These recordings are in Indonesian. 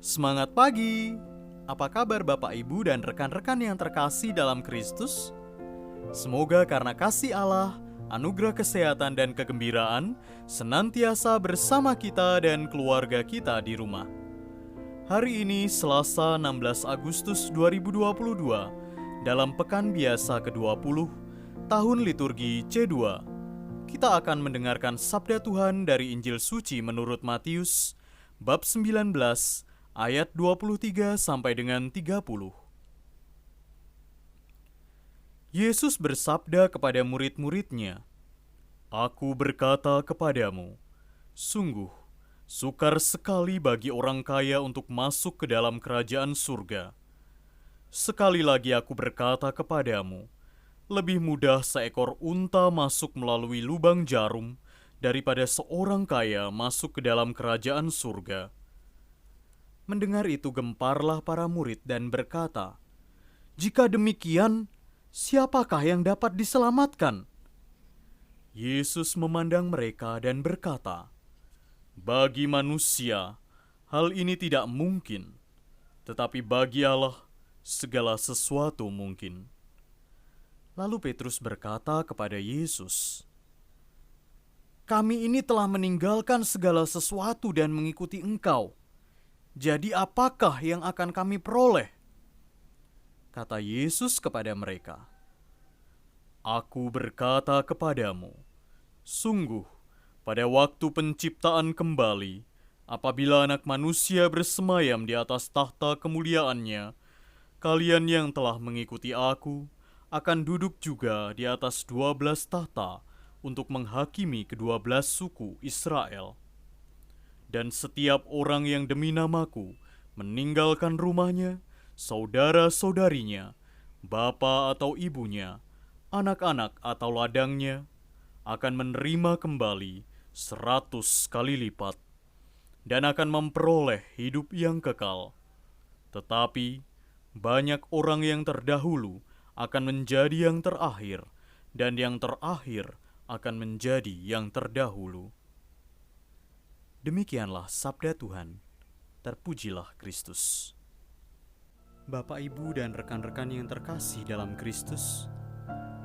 Semangat pagi! Apa kabar Bapak Ibu dan rekan-rekan yang terkasih dalam Kristus? Semoga karena kasih Allah, anugerah kesehatan dan kegembiraan senantiasa bersama kita dan keluarga kita di rumah. Hari ini Selasa 16 Agustus 2022, dalam pekan biasa ke-20, tahun liturgi C2. Kita akan mendengarkan sabda Tuhan dari Injil Suci menurut Matius, bab 19, ayat 23 sampai dengan 30. Yesus bersabda kepada murid-muridnya, "Aku berkata kepadamu, sungguh, sukar sekali bagi orang kaya untuk masuk ke dalam kerajaan surga. Sekali lagi aku berkata kepadamu, lebih mudah seekor unta masuk melalui lubang jarum daripada seorang kaya masuk ke dalam kerajaan surga." Mendengar itu gemparlah para murid dan berkata, "Jika demikian, siapakah yang dapat diselamatkan?" Yesus memandang mereka dan berkata, "Bagi manusia, hal ini tidak mungkin, tetapi bagi Allah, segala sesuatu mungkin." Lalu Petrus berkata kepada Yesus, "Kami ini telah meninggalkan segala sesuatu dan mengikuti Engkau. Jadi apakah yang akan kami peroleh?" Kata Yesus kepada mereka, "Aku berkata kepadamu, sungguh, pada waktu penciptaan kembali, apabila Anak Manusia bersemayam di atas tahta kemuliaannya, kalian yang telah mengikuti Aku akan duduk juga di atas 12 tahta untuk menghakimi ke-12 suku Israel. Dan setiap orang yang demi namaku meninggalkan rumahnya, saudara-saudarinya, bapa atau ibunya, anak-anak atau ladangnya, akan menerima kembali 100 kali lipat, dan akan memperoleh hidup yang kekal. Tetapi banyak orang yang terdahulu akan menjadi yang terakhir, dan yang terakhir akan menjadi yang terdahulu." Demikianlah sabda Tuhan. Terpujilah Kristus. Bapak, Ibu, dan rekan-rekan yang terkasih dalam Kristus,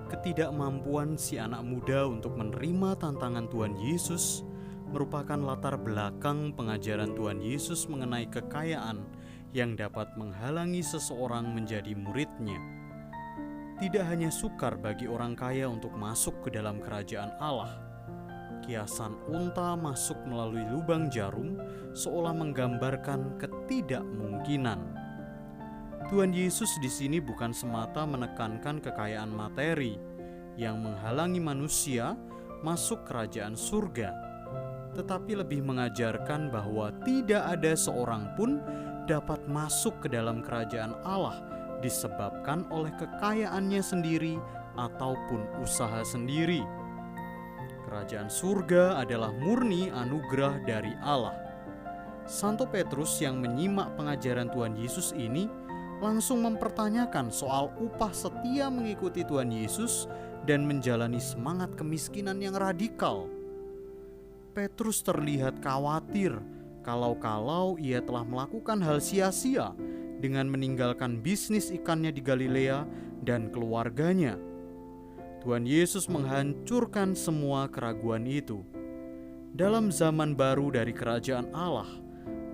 ketidakmampuan si anak muda untuk menerima tantangan Tuhan Yesus merupakan latar belakang pengajaran Tuhan Yesus mengenai kekayaan yang dapat menghalangi seseorang menjadi murid-Nya. Tidak hanya sukar bagi orang kaya untuk masuk ke dalam kerajaan Allah, kiasan unta masuk melalui lubang jarum seolah menggambarkan ketidakmungkinan. Tuhan Yesus di sini bukan semata menekankan kekayaan materi yang menghalangi manusia masuk kerajaan surga, tetapi lebih mengajarkan bahwa tidak ada seorang pun dapat masuk ke dalam kerajaan Allah disebabkan oleh kekayaannya sendiri ataupun usaha sendiri. Kerajaan surga adalah murni anugerah dari Allah. Santo Petrus yang menyimak pengajaran Tuhan Yesus ini langsung mempertanyakan soal upah setia mengikuti Tuhan Yesus dan menjalani semangat kemiskinan yang radikal. Petrus terlihat khawatir kalau ia telah melakukan hal sia-sia dengan meninggalkan bisnis ikannya di Galilea dan keluarganya. Tuhan Yesus menghancurkan semua keraguan itu. Dalam zaman baru dari kerajaan Allah,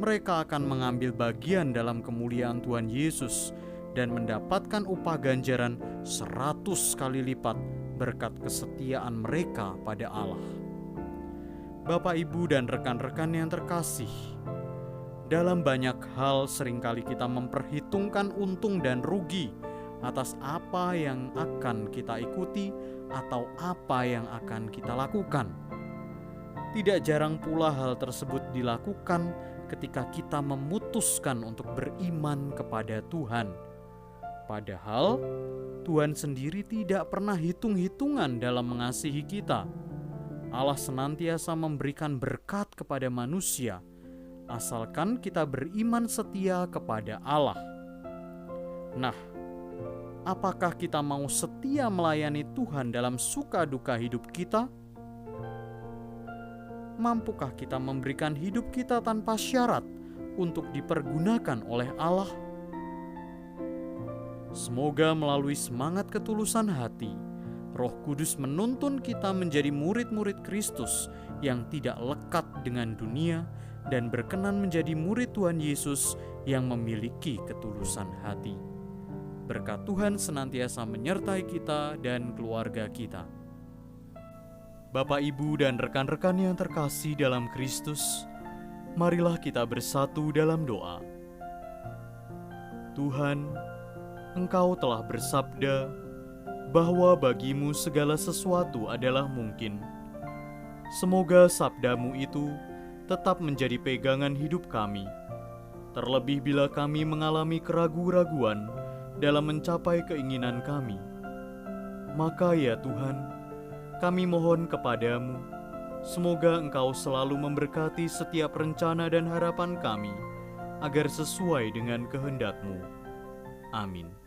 mereka akan mengambil bagian dalam kemuliaan Tuhan Yesus dan mendapatkan upah ganjaran 100 kali lipat berkat kesetiaan mereka pada Allah. Bapak, Ibu, dan rekan-rekan yang terkasih, dalam banyak hal seringkali kita memperhitungkan untung dan rugi atas apa yang akan kita ikuti atau apa yang akan kita lakukan. Tidak jarang pula hal tersebut dilakukan ketika kita memutuskan untuk beriman kepada Tuhan. Padahal Tuhan sendiri tidak pernah hitung-hitungan dalam mengasihi kita. Allah senantiasa memberikan berkat kepada manusia, asalkan kita beriman setia kepada Allah. Nah, apakah kita mau setia melayani Tuhan dalam suka duka hidup kita? Mampukah kita memberikan hidup kita tanpa syarat untuk dipergunakan oleh Allah? Semoga melalui semangat ketulusan hati, Roh Kudus menuntun kita menjadi murid-murid Kristus yang tidak lekat dengan dunia dan berkenan menjadi murid Tuhan Yesus yang memiliki ketulusan hati. Berkat Tuhan senantiasa menyertai kita dan keluarga kita. Bapak, Ibu, dan rekan-rekan yang terkasih dalam Kristus, marilah kita bersatu dalam doa. Tuhan, Engkau telah bersabda bahwa bagimu segala sesuatu adalah mungkin. Semoga sabdamu itu tetap menjadi pegangan hidup kami, terlebih bila kami mengalami keraguan-raguan dalam mencapai keinginan kami. Maka ya Tuhan, kami mohon kepadamu, semoga Engkau selalu memberkati setiap rencana dan harapan kami, agar sesuai dengan kehendak-Mu. Amin.